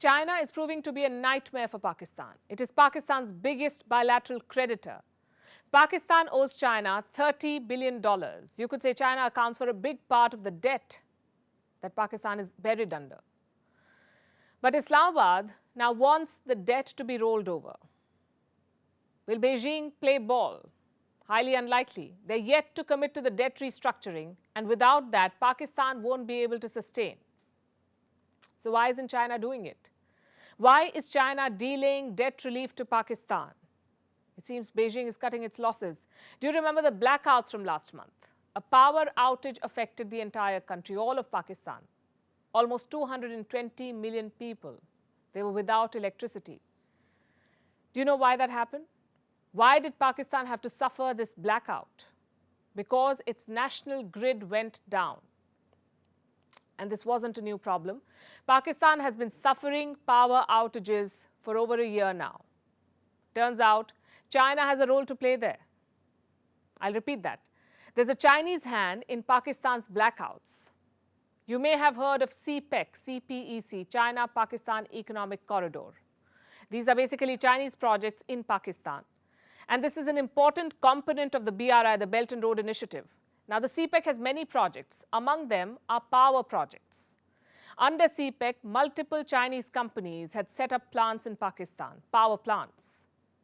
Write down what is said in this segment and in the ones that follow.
China is proving to be a nightmare for Pakistan. It is Pakistan's biggest bilateral creditor. Pakistan owes China $30 billion. You could say China accounts for a big part of the debt that Pakistan is buried under. But Islamabad now wants the debt to be rolled over. Will Beijing play ball? Highly unlikely. They're yet to commit to the debt restructuring, and without that, Pakistan won't be able to sustain. So why isn't China doing it? Why is China delaying debt relief to Pakistan? It seems Beijing is cutting its losses. Do you remember the blackouts from last month? A power outage affected the entire country, all of Pakistan. Almost 220 million people, they were without electricity. Do you know why that happened? Why did Pakistan have to suffer this blackout? Because its national grid went down. And this wasn't a new problem. Pakistan has been suffering power outages for over a year now. Turns out, China has a role to play there. I'll repeat that. There's a Chinese hand in Pakistan's blackouts. You may have heard of CPEC, CPEC, China-Pakistan Economic Corridor. These are basically Chinese projects in Pakistan. And this is an important component of the BRI, the Belt and Road Initiative. Now, the CPEC has many projects. Among them are power projects. Under CPEC, multiple Chinese companies had set up plants in Pakistan, power plants.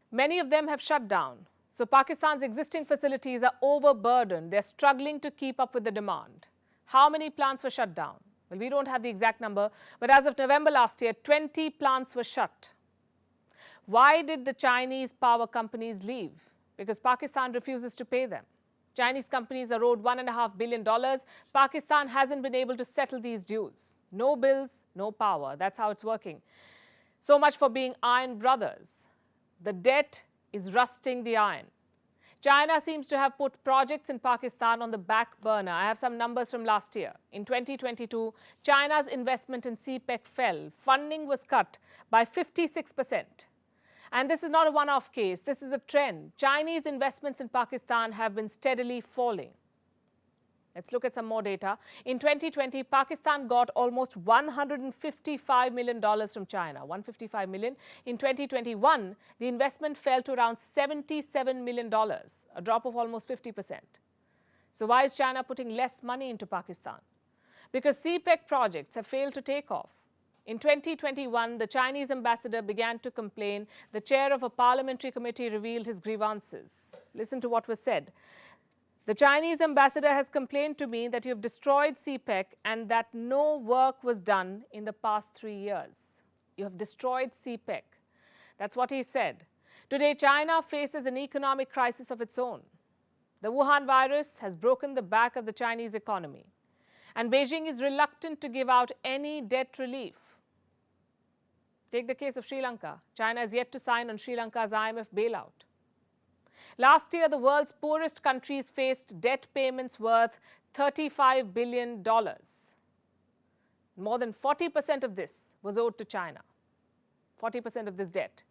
Many of them have shut down. So Pakistan's existing facilities are overburdened. They're struggling to keep up with the demand. How many plants were shut down? Well, we don't have the exact number, but as of November last year, 20 plants were shut. Why did the Chinese power companies leave? Because Pakistan refuses to pay them. Chinese companies are owed $1.5 billion. Pakistan hasn't been able to settle these dues. No bills, no power. That's how it's working. So much for being iron brothers. The debt is rusting the iron. China seems to have put projects in Pakistan on the back burner. I have some numbers from last year. In 2022, China's investment in CPEC fell. Funding was cut by 56%. And this is not a one-off case. This is a trend. Chinese investments in Pakistan have been steadily falling. Let's look at some more data. In 2020, Pakistan got almost $155 million from China, $155 million. In 2021, the investment fell to around $77 million, a drop of almost 50%. So why is China putting less money into Pakistan? Because CPEC projects have failed to take off. In 2021, the Chinese ambassador began to complain. The chair of a parliamentary committee revealed his grievances. Listen to what was said. The Chinese ambassador has complained to me that you have destroyed CPEC and that no work was done in the past 3 years. You have destroyed CPEC. That's what he said. Today, China faces an economic crisis of its own. The Wuhan virus has broken the back of the Chinese economy. And Beijing is reluctant to give out any debt relief. Take the case of Sri Lanka. China has yet to sign on Sri Lanka's IMF bailout. Last year, the world's poorest countries faced debt payments worth $35 billion. More than 40% of this was owed to China, 40% of this debt.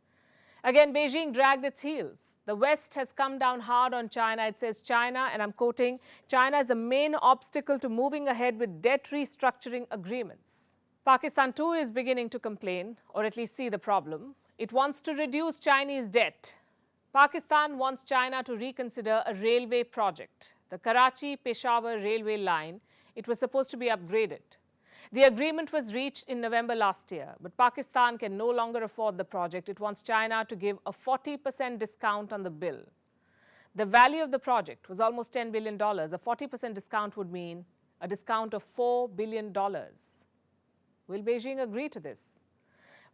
Again, Beijing dragged its heels. The West has come down hard on China. It says China, and I'm quoting, China is the main obstacle to moving ahead with debt restructuring agreements. Pakistan too is beginning to complain, or at least see the problem. It wants to reduce Chinese debt. Pakistan wants China to reconsider a railway project, the Karachi-Peshawar railway line. It was supposed to be upgraded. The agreement was reached in November last year, but Pakistan can no longer afford the project. It wants China to give a 40% discount on the bill. The value of the project was almost $10 billion. A 40% discount would mean a discount of $4 billion. Will Beijing agree to this?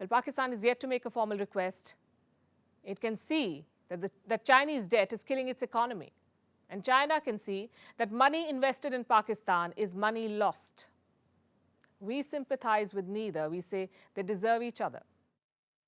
Well, Pakistan is yet to make a formal request. It can see that Chinese debt is killing its economy. And China can see that money invested in Pakistan is money lost. We sympathize with neither. We say they deserve each other.